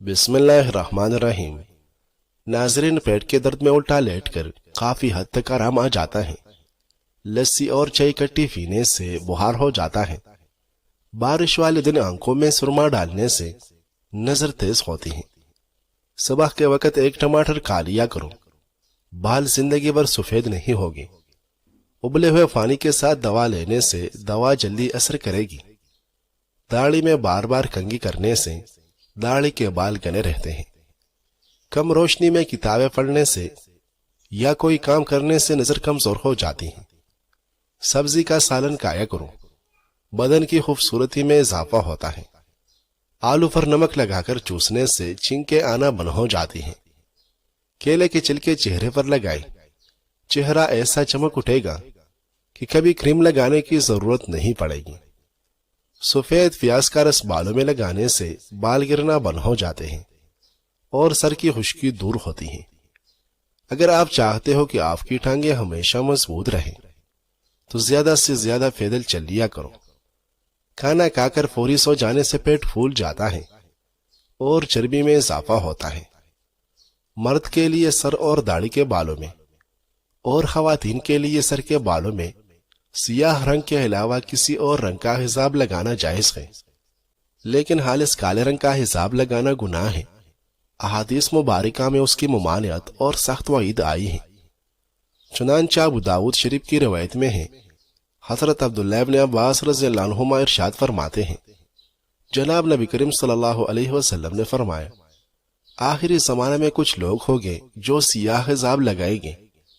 بسم اللہ الرحمن الرحیم۔ ناظرین، پیٹ کے درد میں الٹا لیٹ کر کافی حد تک آرام آ جاتا ہے۔ لسی اور چائے کٹی پینے سے بخار ہو جاتا ہے۔ بارش والے دن آنکھوں میں سرما ڈالنے سے نظر تیز ہوتی ہے۔ صبح کے وقت ایک ٹماٹر کھا لیا کرو، بال زندگی بھر سفید نہیں ہوگی۔ ابلے ہوئے پانی کے ساتھ دوا لینے سے دوا جلدی اثر کرے گی۔ داڑھی میں بار بار کنگھی کرنے سے داڑھی کے بال گنے رہتے ہیں۔ کم روشنی میں کتابیں پڑھنے سے یا کوئی کام کرنے سے نظر کمزور ہو جاتی ہے۔ سبزی کا سالن کھایا کرو، بدن کی خوبصورتی میں اضافہ ہوتا ہے۔ آلو پر نمک لگا کر چوسنے سے چھینکیں آنا بند ہو جاتی ہیں۔ کیلے کے چھلکے چہرے پر لگائے، چہرہ ایسا چمک اٹھے گا کہ کبھی کریم لگانے کی ضرورت نہیں پڑے گی۔ سفید پیاز کا رس بالوں میں لگانے سے بال گرنا بند ہو جاتے ہیں اور سر کی خشکی دور ہوتی ہے۔ اگر آپ چاہتے ہو کہ آپ کی ٹانگیں ہمیشہ مضبوط رہیں تو زیادہ سے زیادہ پیدل چل لیا کرو۔ کھانا کھا کر فوری سو جانے سے پیٹ پھول جاتا ہے اور چربی میں اضافہ ہوتا ہے۔ مرد کے لیے سر اور داڑھی کے بالوں میں اور خواتین کے لیے سر کے بالوں میں سیاہ رنگ کے علاوہ کسی اور رنگ کا حجاب لگانا جائز ہے، لیکن خالص کالے رنگ کا حجاب لگانا گناہ ہے۔ احادیث مبارکہ میں اس کی ممانعت اور سخت وعید آئی ہے۔ چنانچہ ابو داؤد شریف کی روایت میں ہے، حضرت عبداللہ ابن عباس رضی اللہ عنہما ارشاد فرماتے ہیں، جناب نبی کریم صلی اللہ علیہ وسلم نے فرمایا، آخری زمانے میں کچھ لوگ ہوگے جو سیاہ حجاب لگائیں گے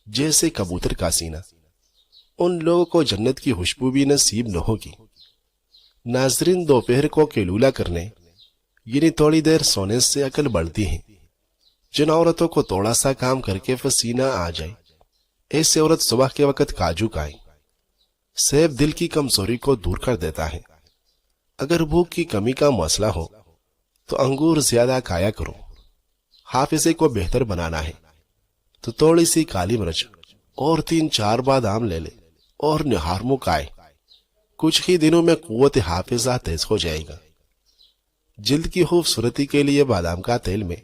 جیسے کبوتر کا سینہ، ان لوگوں کو جنت کی خوشبو بھی نصیب نہ ہوگی۔ ناظرین، دوپہر کو قیلولہ کرنے یعنی تھوڑی دیر سونے سے عقل بڑھتی ہے۔ جن عورتوں کو تھوڑا سا کام کر کے پسینہ آ جائے، ایسے عورت صبح کے وقت کاجو کھائے۔ سیب دل کی کمزوری کو دور کر دیتا ہے۔ اگر بھوک کی کمی کا مسئلہ ہو تو انگور زیادہ کھایا کرو۔ حافظے کو بہتر بنانا ہے تو تھوڑی سی کالی مرچ اور 3-4 بادام لے لے اور نہار منہ کھائے۔ کچھ ہی دنوں میں قوت حافظہ تیز ہو جائے گا۔ جلد کی خوبصورتی کے لیے بادام کا تیل میں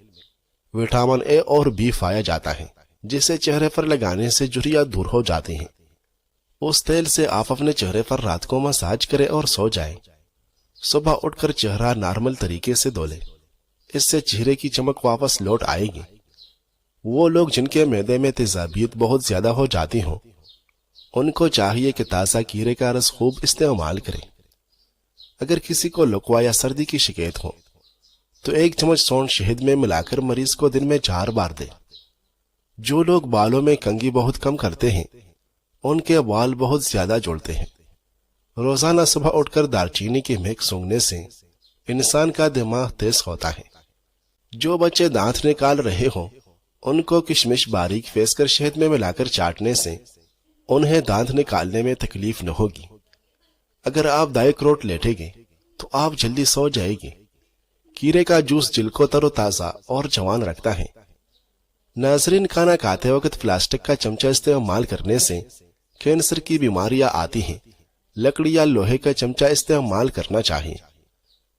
وٹامن اے اور بی پایا جاتا ہے، جسے چہرے پر لگانے سے جھریاں دور ہو جاتی ہیں۔ اس تیل سے آپ اپنے چہرے پر رات کو مساج کریں اور سو جائیں۔ صبح اٹھ کر چہرہ نارمل طریقے سے دھو لیں، اس سے چہرے کی چمک واپس لوٹ آئے گی۔ وہ لوگ جن کے معدے میں تیزابیت بہت زیادہ ہو جاتی ہوں، ان کو چاہیے کہ تازہ کھیرے کا رس خوب استعمال کریں۔ اگر کسی کو لقوہ یا سردی کی شکایت ہو تو 1 چمچ سونڈ شہد میں ملا کر مریض کو دن میں 4 بار دیں۔ جو لوگ بالوں میں کنگھی بہت کم کرتے ہیں، ان کے بال بہت زیادہ جڑتے ہیں۔ روزانہ صبح اٹھ کر دار چینی کی مہک سونگھنے سے انسان کا دماغ تیز ہوتا ہے۔ جو بچے دانت نکال رہے ہوں، ان کو کشمش باریک پیس کر شہد میں ملا کر چاٹنے سے انہیں دانت نکالنے میں تکلیف نہ ہوگی۔ اگر آپ دائیں کروٹ لیٹیں گے تو آپ جلدی سو جائیں گے۔ کیرے کا جوس جلد کو تر و تازہ اور جوان رکھتا ہے۔ ناظرین، کھانا کھاتے وقت پلاسٹک کا چمچہ استعمال کرنے سے کینسر کی بیماریاں آتی ہیں۔ لکڑی یا لوہے کا چمچہ استعمال کرنا چاہیے۔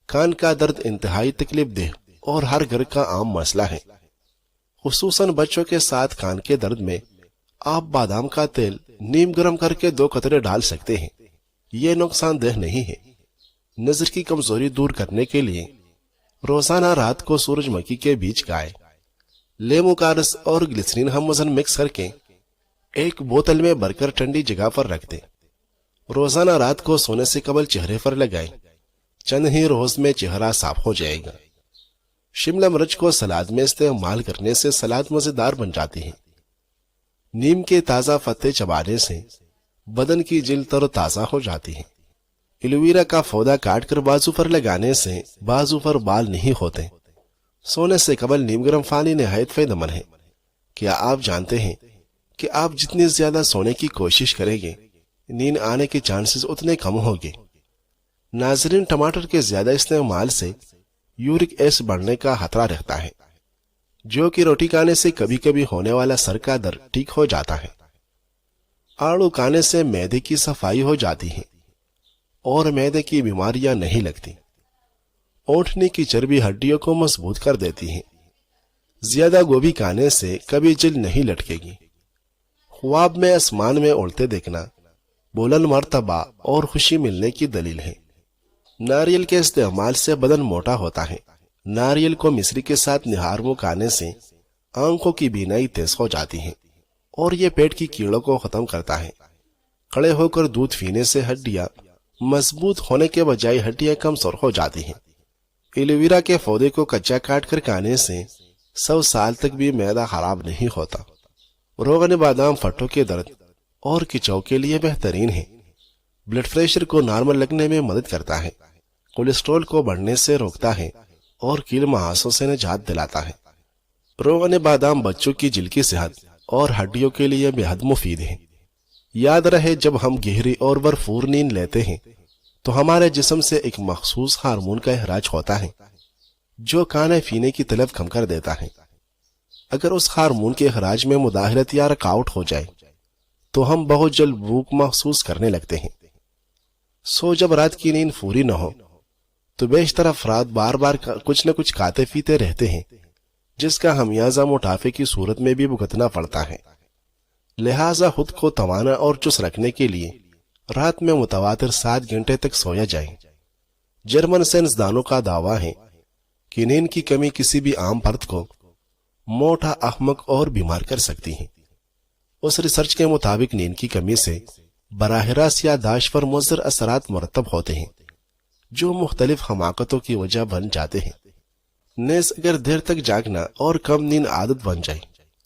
کان کا درد انتہائی تکلیف دہ اور ہر گھر کا عام مسئلہ ہے، خصوصاً بچوں کے ساتھ۔ کان کے درد میں آپ بادام کا تیل نیم گرم کر کے 2 قطرے ڈال سکتے ہیں، یہ نقصان دہ نہیں ہے۔ نظر کی کمزوری دور کرنے کے لیے روزانہ رات کو سورج مکھی کے بیج کھائے۔ لیمو کا رس اور گلیسرین ہم وزن مکس کر کے ایک بوتل میں بھر کر ٹھنڈی جگہ پر رکھ دیں۔ روزانہ رات کو سونے سے قبل چہرے پر لگائیں، چند ہی روز میں چہرہ صاف ہو جائے گا۔ شملہ مرچ کو سلاد میں استعمال کرنے سے سلاد مزیدار بن جاتی ہے۔ نیم کے تازہ پتے چبانے سے بدن کی جلد تر و تازہ ہو جاتی ہے۔ ایلوویرا کا پودا کاٹ کر بازو پر لگانے سے بازو پر بال نہیں ہوتے۔ سونے سے قبل نیم گرم پانی نہایت فائدہ مند ہے۔ کیا آپ جانتے ہیں کہ آپ جتنی زیادہ سونے کی کوشش کریں گے، نیند آنے کے چانسز اتنے کم ہوں گے۔ ناظرین، ٹماٹر کے زیادہ استعمال سے یورک ایسڈ بڑھنے کا خطرہ رہتا ہے، جو کہ روٹی کھانے سے کبھی کبھی ہونے والا سر کا درد ٹھیک ہو جاتا ہے۔ آڑو کھانے سے معدے کی صفائی ہو جاتی ہے اور معدے کی بیماریاں نہیں لگتی۔ اونٹنی کی چربی ہڈیوں کو مضبوط کر دیتی ہے۔ زیادہ گوبھی کھانے سے کبھی جلد نہیں لٹکے گی۔ خواب میں آسمان میں اڑتے دیکھنا بلند مرتبہ اور خوشی ملنے کی دلیل ہے۔ ناریل کے استعمال سے بدن موٹا ہوتا ہے۔ ناریل کو مصری کے ساتھ نہارمو کھانے سے آنکھوں کی بینائی تیز ہو جاتی ہے اور یہ پیٹ کی کیڑوں کو ختم کرتا ہے۔ کھڑے ہو کر دودھ پینے سے ہڈیاں مضبوط ہونے کے بجائے ہڈیاں کمزور ہو جاتی ہیں۔ ایلوویرا کے پودے کو کچا کاٹ کر کھانے سے 100 سال تک بھی معدہ خراب نہیں ہوتا۔ روغن بادام پھٹوں کے درد اور کچاؤ کے لیے بہترین ہے۔ بلڈ پریشر کو نارمل رکھنے میں مدد کرتا ہے، کولیسٹرول کو بڑھنے سے روکتا ہے اور کیل مہاسوں سے نجات دلاتا ہے۔ روغن بادام بچوں کی جلد کی صحت اور ہڈیوں کے لیے بے حد مفید ہے۔ یاد رہے، جب ہم گہری اور بھرپور نیند لیتے ہیں تو ہمارے جسم سے ایک مخصوص ہارمون کا اخراج ہوتا ہے جو کھانے پینے کی طلب کم کر دیتا ہے۔ اگر اس ہارمون کے اخراج میں مداخلت یا رکاوٹ ہو جائے تو ہم بہت جلد بھوک محسوس کرنے لگتے ہیں۔ جب رات کی نیند پوری نہ ہو تو بیشتر افراد بار بار کچھ نہ کچھ کھاتے پیتے رہتے ہیں، جس کا خمیازہ موٹاپے کی صورت میں بھی بھگتنا پڑتا ہے۔ لہٰذا خود کو توانا اور چست رکھنے کے لیے رات میں متواتر 7 گھنٹے تک سویا جائے۔ جرمن سائنسدانوں کا دعویٰ ہے کہ نیند کی کمی کسی بھی عام فرد کو موٹا، احمق اور بیمار کر سکتی ہے۔ اس ریسرچ کے مطابق نیند کی کمی سے براہ راست یادداشت پر مضر اثرات مرتب ہوتے ہیں جو مختلف حماقتوں کی وجہ بن جاتے ہیں۔ نیز اگر دیر تک جاگنا اور کم نیند عادت بن جائے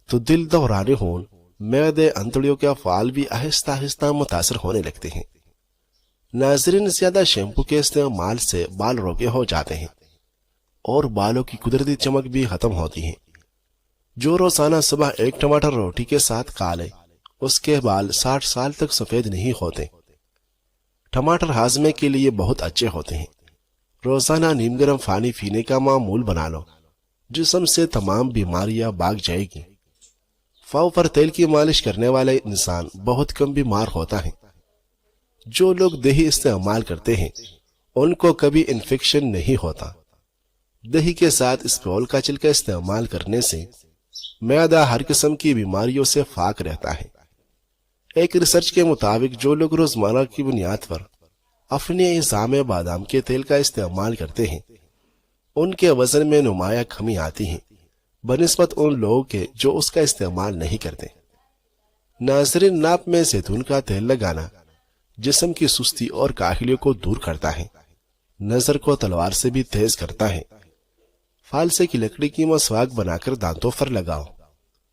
تو دل، دوران خون، معدے، انتڑیوں کے افعال بھی آہستہ آہستہ متاثر ہونے لگتے ہیں۔ ناظرین، زیادہ شیمپو کے استعمال سے بال روگے ہو جاتے ہیں اور بالوں کی قدرتی چمک بھی ختم ہوتی ہے۔ جو روزانہ صبح ایک ٹماٹر روٹی کے ساتھ کھا لے، اس کے بال 60 سال تک سفید نہیں ہوتے۔ ٹماٹر ہاضمے کے لیے بہت اچھے ہوتے ہیں۔ روزانہ نیم گرم پانی پینے کا معمول بنا لو، جسم سے تمام بیماریاں بھاگ جائے گی۔ پاؤں پر تیل کی مالش کرنے والے انسان بہت کم بیمار ہوتا ہے۔ جو لوگ دہی استعمال کرتے ہیں ان کو کبھی انفیکشن نہیں ہوتا۔ دہی کے ساتھ اسپول کا چھلکا استعمال کرنے سے معدہ ہر قسم کی بیماریوں سے پاک رہتا ہے۔ ایک ریسرچ کے مطابق جو لوگ روزمرہ کی بنیاد پر اپنے غذا میں بادام کے تیل کا استعمال کرتے ہیں ان کے وزن میں نمایاں کمی آتی ہے بنسبت ان لوگوں کے جو اس کا استعمال نہیں کرتے۔ ناظرین، ناپ میں زیتون کا تیل لگانا جسم کی سستی اور کاہلیوں کو دور کرتا ہے، نظر کو تلوار سے بھی تیز کرتا ہے۔ فالسے کی لکڑی کی مسواک بنا کر دانتوں پر لگاؤ،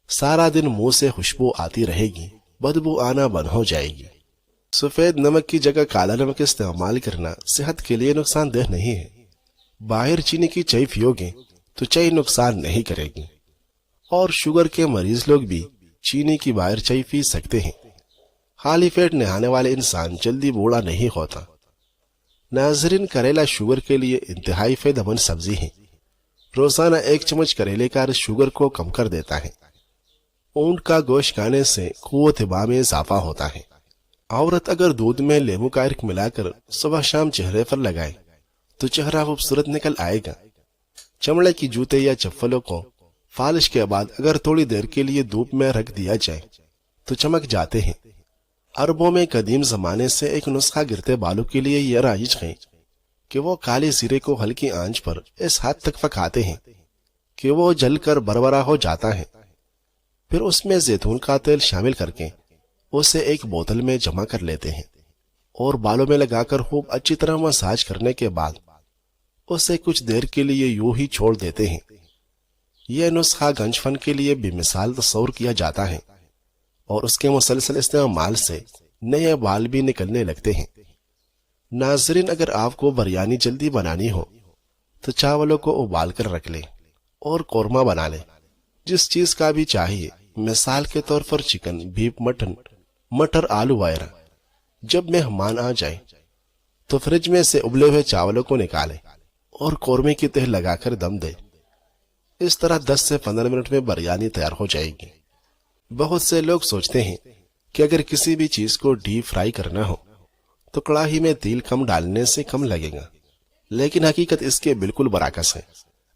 سارا دن منہ سے خوشبو آتی رہے گی، بدبو آنا بند ہو جائے گی۔ سفید نمک کی جگہ کالا نمک استعمال کرنا صحت کے لیے نقصان دہ نہیں ہے۔ باہر چینی کی چائے پیو گے تو چائے نقصان نہیں کرے گی، اور شوگر کے مریض لوگ بھی چینی کی باہر چائے پی سکتے ہیں۔ خالی پیٹ نہانے والے انسان جلدی بوڑھا نہیں ہوتا۔ ناظرین، کریلا شوگر کے لیے انتہائی فائدہ مند سبزی ہے۔ روزانہ 1 چمچ کریلے کا رس شوگر کو کم کر دیتا ہے۔ اونٹ کا گوشت کھانے سے قوت بہ میں اضافہ ہوتا ہے۔ عورت اگر دودھ میں لیمو کا عرق ملا کر صبح شام چہرے پر لگائے تو چہرہ خوبصورت نکل آئے گا۔ چمڑے کی جوتے یا چپلوں کو فالش کے بعد اگر تھوڑی دیر کے لیے دھوپ میں رکھ دیا جائے تو چمک جاتے ہیں۔ عربوں میں قدیم زمانے سے ایک نسخہ گرتے بالوں کے لیے یہ رائج ہے کہ وہ کالے زیرے کو ہلکی آنچ پر اس حد تک پکاتے ہیں کہ وہ جل کر بربرا ہو جاتا ہے۔ پھر اس میں زیتون کا تیل شامل کر کے اسے ایک بوتل میں جمع کر لیتے ہیں اور بالوں میں لگا کر خوب اچھی طرح مساج کرنے کے بعد اسے کچھ دیر کے لیے یوں ہی چھوڑ دیتے ہیں۔ یہ نسخہ گنج فن کے لیے بے مثال تصور کیا جاتا ہے اور اس کے مسلسل استعمال سے نئے بال بھی نکلنے لگتے ہیں۔ ناظرین، اگر آپ کو بریانی جلدی بنانی ہو تو چاولوں کو ابال کر رکھ لیں اور قورمہ بنا لیں، جس چیز کا بھی چاہیے، مثال کے طور پر چکن، بیف، مٹن، مٹر، آلو وغیرہ۔ جب مہمان آ جائیں تو فریج میں سے ابلے ہوئے چاولوں کو نکالیں اور قورمے کی تہ لگا کر دم دیں۔ اس طرح 10 سے 15 منٹ میں بریانی تیار ہو جائے گی۔ بہت سے لوگ سوچتے ہیں کہ اگر کسی بھی چیز کو ڈیپ فرائی کرنا ہو تو کڑاہی میں تیل کم ڈالنے سے کم لگے گا، لیکن حقیقت اس کے بالکل برعکس ہے۔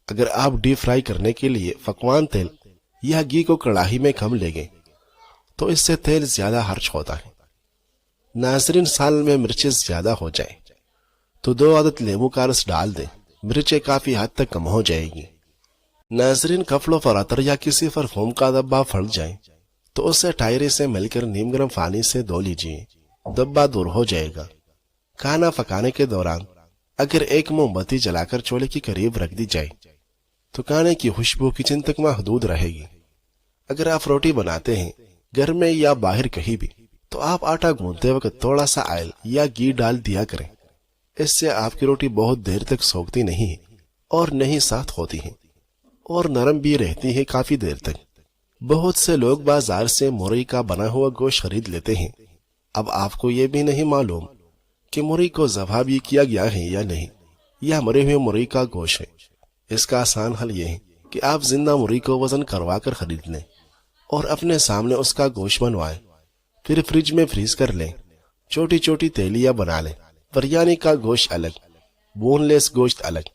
اگر آپ ڈیپ فرائی کرنے کے لیے پکوان تیل یا گھی کو کڑاہی میں کم لیں گے تو اس سے تیل زیادہ خرچ ہوتا ہے۔ ناظرین، سالن میں مرچیں زیادہ ہو جائیں تو 2 عدد لیموں کا رس ڈال دیں، مرچیں کافی حد تک کم ہو جائے گی۔ ناظرین، کپڑوں پر عطر یا کسی پرفیوم کا ڈبہ پھٹ جائے تو اسے ٹائرے سے مل کر نیم گرم پانی سے دھو لیجیے، ڈبہ دور ہو جائے گا۔ کھانا پکانے کے دوران اگر ایک موم بتی جلا کر چولہے کے قریب رکھ دی جائے تو کھانے کی خوشبو کچن تک محدود رہے گی۔ اگر آپ روٹی بناتے ہیں گھر میں یا باہر کہیں بھی تو آپ آٹا گوندتے وقت تھوڑا سا آئل یا گھی ڈال دیا کریں، اس سے آپ کی روٹی بہت دیر تک سوکھتی نہیں ہے اور نہیں سخت ہوتی ہے اور نرم بھی رہتی ہے کافی دیر تک۔ بہت سے لوگ بازار سے مرغی کا بنا ہوا گوشت خرید لیتے ہیں۔ اب آپ کو یہ بھی نہیں معلوم کہ مرغی کو ذبح بھی کیا گیا ہے یا نہیں، یا مرے ہوئے مرغی کا گوشت ہے۔ اس کا آسان حل یہ ہے کہ آپ زندہ مرغی کو وزن کروا کر خرید لیں اور اپنے سامنے اس کا گوشت بنوائیں، پھر فریج میں فریز کر لیں۔ چھوٹی چھوٹی تیلیاں بنا لیں، بریانی کا گوشت الگ، بون لیس گوشت الگ۔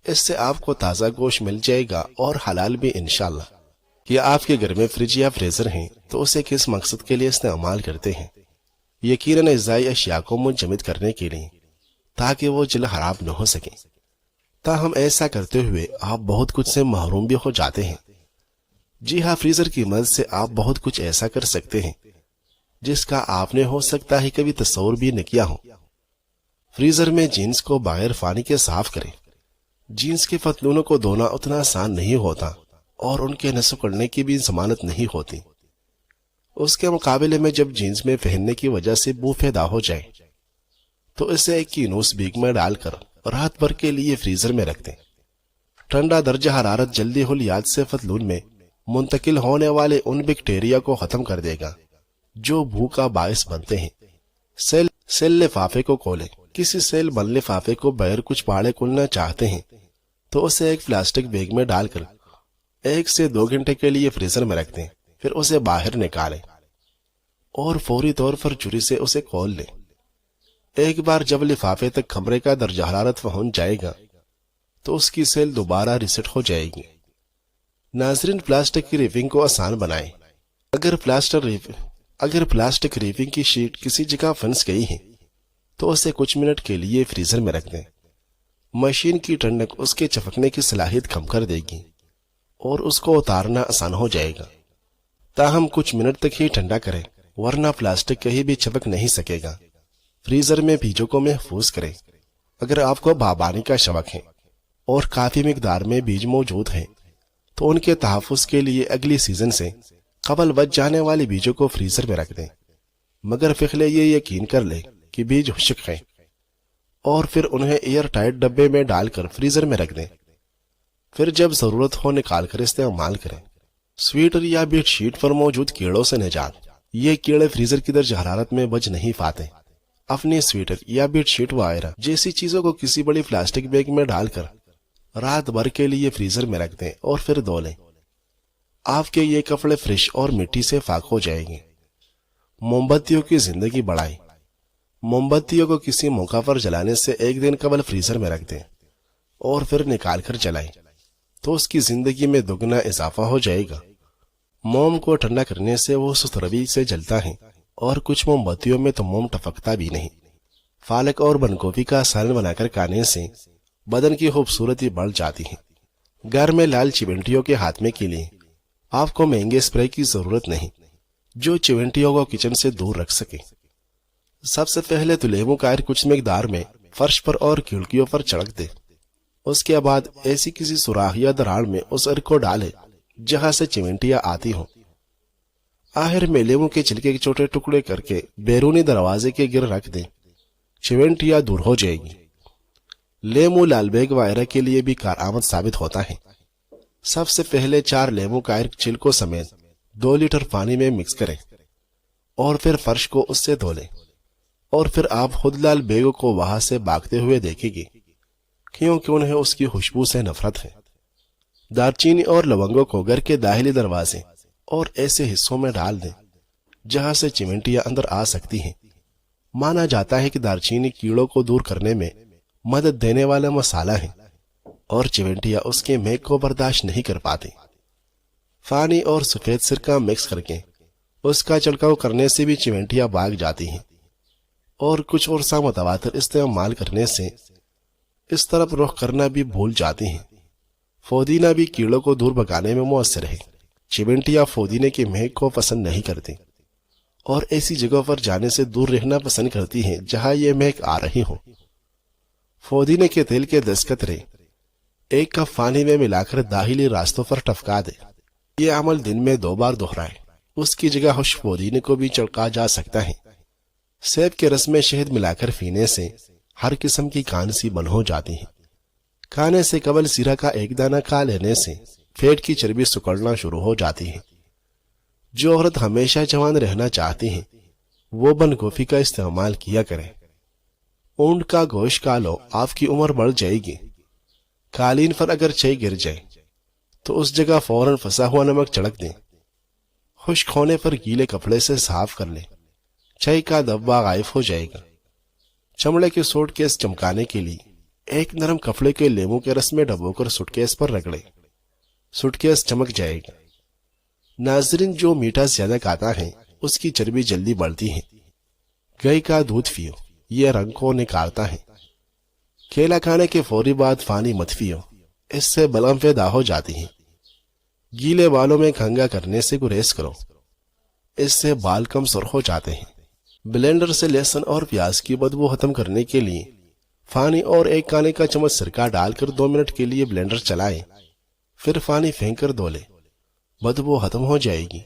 اس سے آپ کو تازہ گوشت مل جائے گا اور حلال بھی انشاءاللہ۔ کہ آپ کے گھر میں فریج یا فریزر ہیں تو اسے کس مقصد کے لیے استعمال کرتے ہیں؟ یقیناً غذائی اشیاء کو منجمد کرنے کے لیے، تاکہ وہ جلد خراب نہ ہو سکیں۔ تاہم ایسا کرتے ہوئے آپ بہت کچھ سے محروم بھی ہو جاتے ہیں۔ جی ہاں، فریزر کی مدد سے آپ بہت کچھ ایسا کر سکتے ہیں جس کا آپ نے ہو سکتا ہے کبھی تصور بھی نہ کیا ہو۔ فریزر میں جینس کو بغیر پانی کے صاف کریں۔ جینس کے پتلونوں کو دھونا اتنا آسان نہیں ہوتا اور ان کے نصف کرنے کی بھی ضمانت نہیں ہوتی۔ اس کے مقابلے میں جب جینس میں پہننے کی وجہ سے بو پیدا ہو جائے تو اسے ایک کینوس بیگ میں ڈال کر رات بھر کے لیے فریزر میں رکھ دیں۔ ٹھنڈا درجہ حرارت جلدی خلیات سے پتلون میں منتقل ہونے والے ان بیکٹیریا کو ختم کر دے گا جو بو کا باعث بنتے ہیں۔ سیل لفافے کو کھولیں۔ کسی سیل بند لفافے کو بغیر کچھ پاڑے کھولنا چاہتے ہیں تو اسے ایک پلاسٹک بیگ میں ڈال کر 1 سے 2 گھنٹے کے لیے فریزر میں رکھ دیں، پھر اسے باہر نکالیں اور فوری طور پر چھری سے اسے کھول لیں۔ ایک بار جب لفافے تک کمرے کا درجہ حرارت پہنچ جائے گا تو اس کی سیل دوبارہ ریسٹ ہو جائے گی۔ ناظرین، پلاسٹک کی ریپنگ کو آسان بنائیں۔ اگر پلاسٹک ریپنگ کی شیٹ کسی جگہ پھنس گئی ہے تو اسے کچھ منٹ کے لیے فریزر میں رکھ دیں۔ مشین کی ٹھنڈک اس کے چپکنے کی صلاحیت کم کر دے گی اور اس کو اتارنا آسان ہو جائے گا۔ تاہم کچھ منٹ تک ہی ٹھنڈا کریں، ورنہ پلاسٹک کہیں بھی چپک نہیں سکے گا۔ فریزر میں بیجوں کو محفوظ کریں۔ اگر آپ کو باغبانی کا شوق ہے اور کافی مقدار میں بیج موجود ہیں تو ان کے تحفظ کے لیے اگلی سیزن سے قبل بچ جانے والے بیجوں کو فریزر میں رکھ دیں، مگر پہلے یہ یقین کر لیں کہ بیج خشک ہیں اور پھر انہیں ایئر ٹائٹ ڈبے میں ڈال کر فریزر میں رکھ دیں۔ پھر جب ضرورت ہو نکال کر استعمال کریں۔ سویٹر یا بیڈ شیٹ پر موجود کیڑوں سے نجات۔ یہ کیڑے فریزر کی درجہ حرارت میں بچ نہیں پاتے۔ اپنی سویٹر یا بیڈ شیٹ وغیرہ جیسی چیزوں کو کسی بڑی پلاسٹک بیگ میں ڈال کر رات بھر کے لیے فریزر میں رکھ دیں اور پھر دھو لیں۔ آپ کے یہ کپڑے فریش اور مٹی سے پاک ہو جائیں گے۔ موم بتیوں کی زندگی بڑھائیں۔ موم بتیوں کو کسی موقع پر جلانے سے 1 دن قبل فریزر میں رکھ دیں اور پھر نکال کر جلائیں تو اس کی زندگی میں دگنا اضافہ ہو جائے گا۔ موم کو ٹھنڈا کرنے سے وہ سست روی سے جلتا ہے اور کچھ موم بتیوں میں تو موم ٹپکتا بھی نہیں۔ پالک اور بند گوبھی کا سالن بنا کر کھانے سے بدن کی خوبصورتی بڑھ جاتی ہے۔ گھر میں لال چیونٹیوں کے خاتمے کے لیے آپ کو مہنگے اسپرے کی ضرورت نہیں جو چیونٹیوں کو کچن سے دور رکھ سکے۔ سب سے پہلے تو لیموں کا کچھ مقدار میں فرش پر اور کھڑکیوں پر چھڑک دے۔ اس کے بعد ایسی کسی سوراخ یا دراڑ میں اس عرق کو ڈالے جہاں سے چیونٹیاں آتی ہوں۔ آخر میں لیموں کے چھلکے کے چھوٹے ٹکڑے کر کے بیرونی دروازے کے گر رکھ دیں، چیونٹیاں دور ہو جائے گی۔ لیمو لال بیگ وغیرہ کے لیے بھی کارآمد ثابت ہوتا ہے۔ سب سے پہلے 4 لیموں کا عرق چھلکوں سمیت 2 لیٹر پانی میں مکس کریں اور پھر فرش کو اس سے دھو لیں، اور پھر آپ خود لال بیگوں کو وہاں سے بھاگتے ہوئے دیکھیں گے کیونکہ انہیں اس کی خوشبو سے نفرت ہے۔ دارچینی اور لونگوں کو گھر کے داخلی دروازے اور ایسے حصوں میں ڈال دیں جہاں سے چیونٹیاں اندر آ سکتی ہیں۔ مانا جاتا ہے کہ دارچینی کیڑوں کو دور کرنے میں مدد دینے والا مسالہ ہے اور چیونٹیاں اس کے مہک کو برداشت نہیں کر پاتی۔ پانی اور سفید سرکہ مکس کر کے اس کا چھڑکاؤ کرنے سے بھی چیونٹیاں بھاگ جاتی ہیں، اور کچھ عرصہ متواتر استعمال کرنے سے اس طرف رخ کرنا بھی بھول جاتی ہیں۔ پودینہ بھی کیڑوں کو دور بھگانے میں مؤثر ہے۔ چیونٹیاں پودینے کے مہک کو پسند نہیں کرتی اور ایسی جگہوں پر جانے سے دور رہنا پسند کرتی ہیں جہاں یہ مہک آ رہی ہو۔ پودینے کے تیل کے 10 قطرے 1 کپ پانی میں ملا کر داخلی راستوں پر ٹپکا دے۔ یہ عمل دن میں 2 بار دہرائے۔ اس کی جگہ خشک پودینے کو بھی چھڑکا جا سکتا ہے۔ سیب کے رس میں شہد ملا کر پینے سے ہر قسم کی کھانسی بند ہو جاتی ہے۔ کھانے سے قبل سیرہ کا 1 دانہ کھا لینے سے پیٹ کی چربی سکڑنا شروع ہو جاتی ہے۔ جو عورت ہمیشہ جوان رہنا چاہتی ہے وہ بند گوبھی کا استعمال کیا کرے۔ اونٹ کا گوشت کھا لو، آپ کی عمر بڑھ جائے گی۔ قالین پر اگر چئی گر جائے تو اس جگہ فوراً پھنسا ہوا نمک چھڑک دیں۔ خشک ہونے پر گیلے کپڑے سے صاف کر لیں، چئی کا دبا غائب ہو جائے گا۔ چمڑے کے سوٹ کیس چمکانے کے لیے ایک نرم کپڑے کے لیموں کے رس میں ڈبو کر سوٹ کیس پر رگڑیں، سوٹ کیس چمک جائے گا۔ ناظرین، جو میٹھا زیادہ کھاتا ہے اس کی چربی جلدی بڑھتی ہے۔ گائے کا دودھ پیو، یہ رنگ کو نکھارتا ہے۔ کیلا کھانے کے فوری بعد پانی مت پیو، اس سے بلغم پیدا ہو جاتی ہے۔ گیلے بالوں میں کھنگا کرنے سے گریز کرو، اس سے بال کم سرخ ہو جاتے ہیں۔ بلینڈر سے لہسن اور پیاز کی بدبو ختم کرنے کے لیے پانی اور 1 کھانے کا چمچ سرکہ ڈال کر 2 منٹ کے لیے بلینڈر چلائیں، پھر پانی پھینک کر دھو لیں، بدبو ختم ہو جائے گی۔